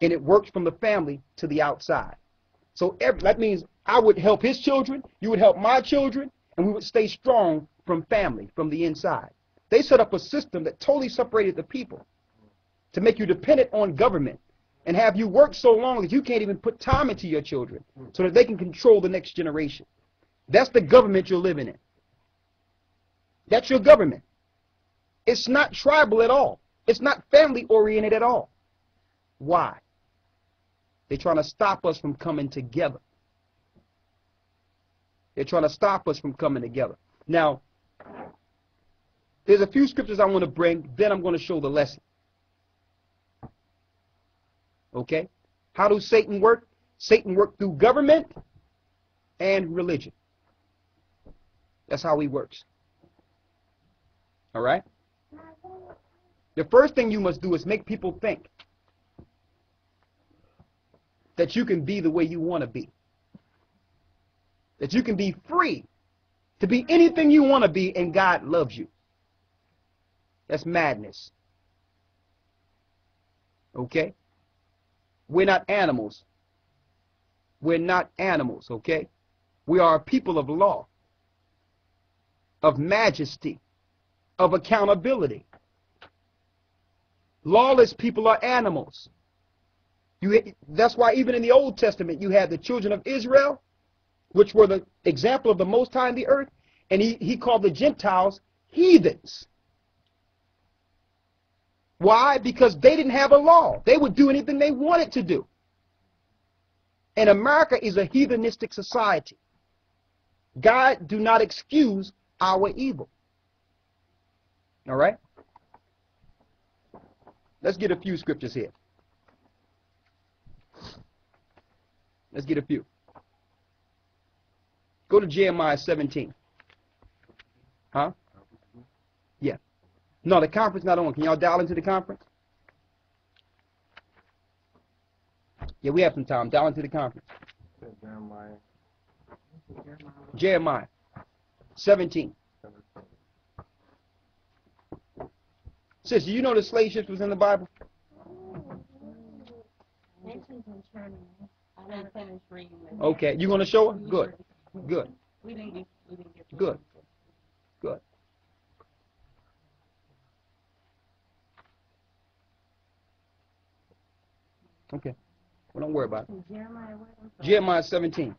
And it works from the family to the outside. So that means I would help his children, you would help my children, and we would stay strong from family, from the inside. They set up a system that totally separated the people to make you dependent on government and have you work so long that you can't even put time into your children so that they can control the next generation. That's the government you're living in. That's your government. It's not tribal at all. It's not family oriented at all. Why? They're trying to stop us from coming together. They're trying to stop us from coming together. Now, there's a few scriptures I want to bring, then I'm going to show the lesson. Okay? How does Satan work? Satan works through government and religion. That's how he works. All right? The first thing you must do is make people think that you can be the way you want to be. That you can be free to be anything you want to be, and God loves you. That's madness. Okay? We're not animals. We're not animals, okay? We are a people of law, of majesty, of accountability. Lawless people are animals. That's why even in the Old Testament you had the children of Israel, which were the example of the Most High in the earth, and he called the Gentiles heathens. Why? Because they didn't have a law. They would do anything they wanted to do. And America is a heathenistic society. God do not excuse our evil. All right? Let's get a few scriptures here. Let's get a few. Go to Jeremiah 17. Huh? Yeah. No, the conference not on. Can y'all dial into the conference? Yeah, we have some time. Dial into the conference. Jeremiah 17. Sis, do you know the slave ships was in the Bible? Okay, you going to show her? Good. Good. Good. Good. Okay. Well, don't worry about it. Jeremiah 17.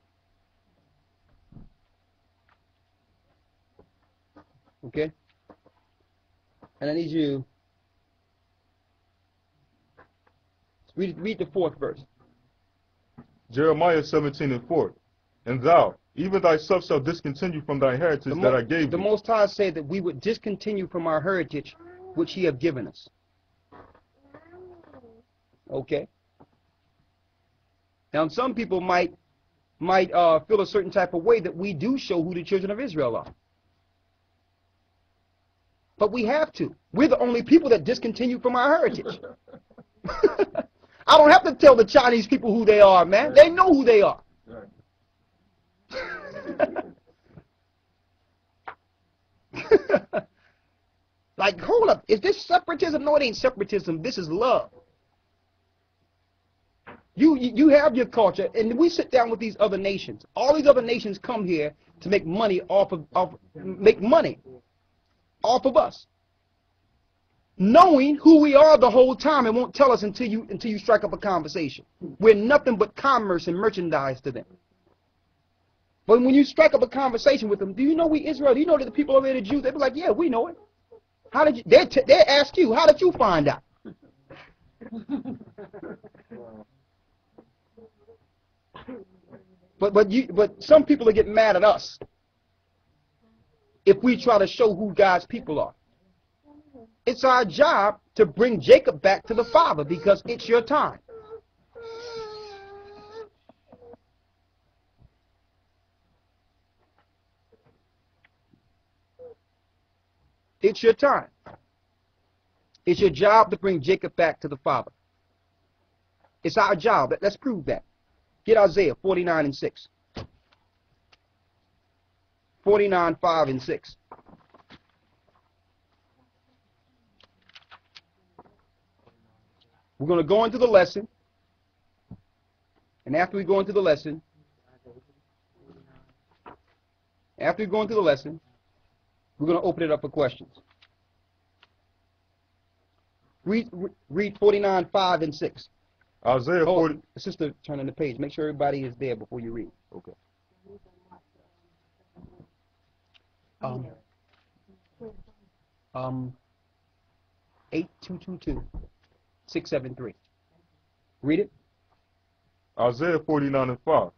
Okay. And I need you read the 4th verse. Jeremiah 17:4. And thou, even thyself, shalt discontinue from thy heritage that I gave thee. The Most High said that we would discontinue from our heritage which he have given us. Okay. Now, some people might feel a certain type of way that we do show who the children of Israel are. But we have to. We're the only people that discontinue from our heritage. I don't have to tell the Chinese people who they are, man. They know who they are. Like, hold up. Is this separatism? No, it ain't separatism. This is love. You have your culture, and we sit down with these other nations. All these other nations come here to make money off of us, knowing who we are the whole time, and won't tell us until you strike up a conversation. We're nothing but commerce and merchandise to them. But when you strike up a conversation with them, do you know we Israel? Do you know that the people over there, the Jews? They be like, yeah, we know it. How did you? They ask you, how did you find out? But some people will get mad at us if we try to show who God's people are. It's our job to bring Jacob back to the Father, because it's your time. It's your time. It's your job to bring Jacob back to the Father. It's our job. Let's prove that. Get Isaiah 49:6. 49:5 and 6. We're going to go into the lesson, And after we go into the lesson, we're going to open it up for questions. Read 49, 5, and 6. Isaiah 40. Sister, turn on the page. Make sure everybody is there before you read. Okay. 8222 673. Read it. Isaiah 49 and 5.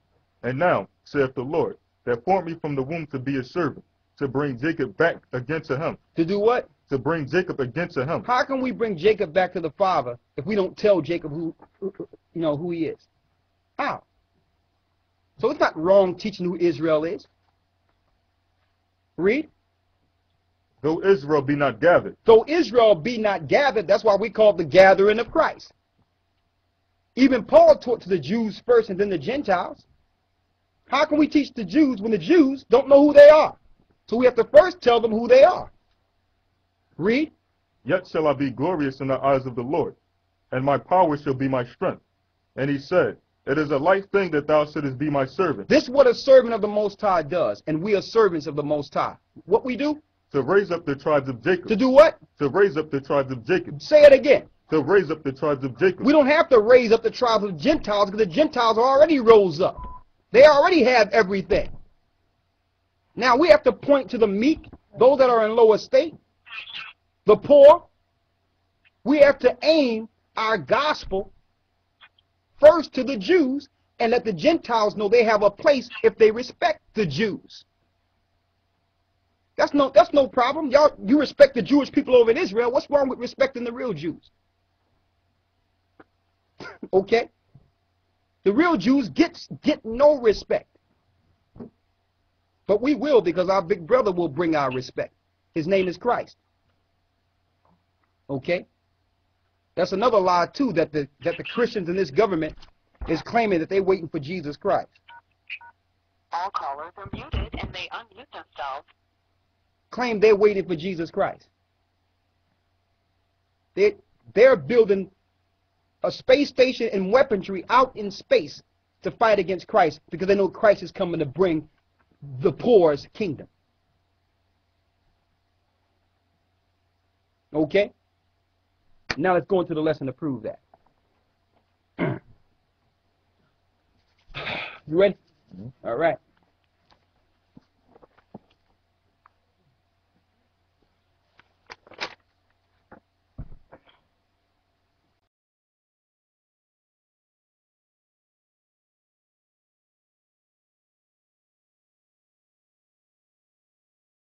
And now, saith the Lord, that formed me from the womb to be a servant, to bring Jacob back again to him. To do what? To bring Jacob again to him. How can we bring Jacob back to the Father if we don't tell Jacob who he is? How? So it's not wrong teaching who Israel is. Read. Though Israel be not gathered. Though Israel be not gathered, that's why we call it the gathering of Christ. Even Paul taught to the Jews first and then the Gentiles. How can we teach the Jews when the Jews don't know who they are? So we have to first tell them who they are. Read. Yet shall I be glorious in the eyes of the Lord, and my power shall be my strength. And he said, it is a light thing that thou shouldest be my servant. This is what a servant of the Most High does, and we are servants of the Most High. What we do? To raise up the tribes of Jacob. To do what? To raise up the tribes of Jacob. Say it again. To raise up the tribes of Jacob. We don't have to raise up the tribes of Gentiles because the Gentiles already rose up. They already have everything. Now we have to point to the meek, those that are in low estate, the poor. We have to aim our gospel first to the Jews and let the Gentiles know they have a place if they respect the Jews. That's no problem. You respect the Jewish people over in Israel. What's wrong with respecting the real Jews? Okay? The real Jews get no respect. But we will, because our big brother will bring our respect. His name is Christ. Okay? That's another lie too, that the Christians in this government is claiming that they're waiting for Jesus Christ. All callers are muted and may unmute themselves. Claim they're waiting for Jesus Christ. They're building a space station and weaponry out in space to fight against Christ because they know Christ is coming to bring the poor's kingdom. Okay? Now let's go into the lesson to prove that. You ready? All right.